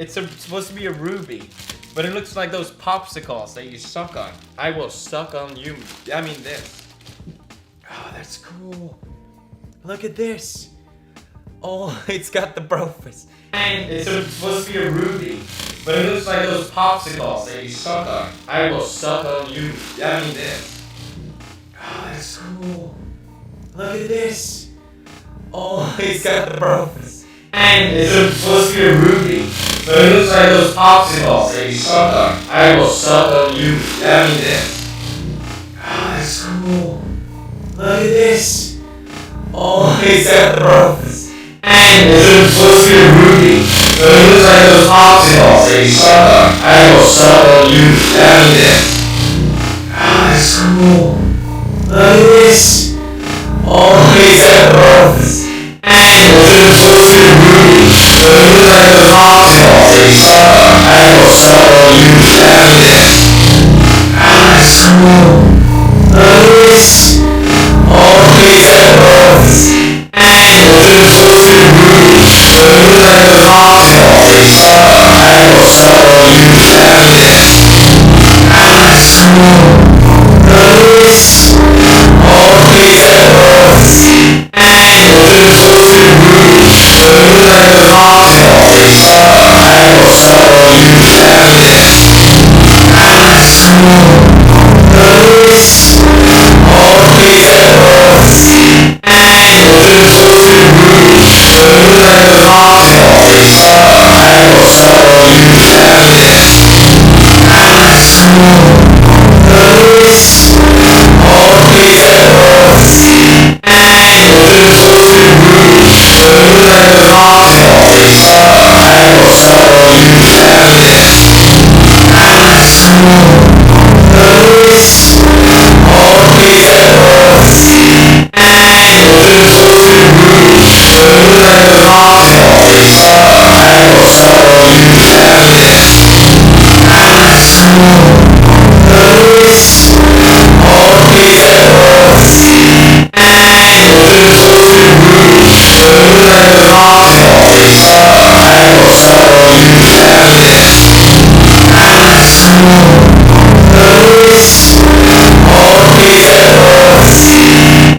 It's supposed to be a ruby, but it looks like those popsicles that you suck on. I will suck on you. I mean this. Oh, that's cool. Look at this. Oh, it's got the brofist. And it's supposed to be a ruby, but it looks like those popsicles that you suck on. I will suck on you. I mean this. Oh, that's cool. Look at this. Oh, it's got the brofist. And it's supposed to be a ruby, but it looks like those popsicles that you suck on. I will suck on you. I mean this. Oh, that's cool. Look at this. Oh, it's got the brofist. And it's supposed to be a ruby, but it looks like those popsicles that you suck on. I will suck on you. I mean this. Oh, that's cool. Look at this. Oh, it's got the brofist. And it's supposed to be a ruby, but it looks like those popsicles that you suck on. I will suck on you.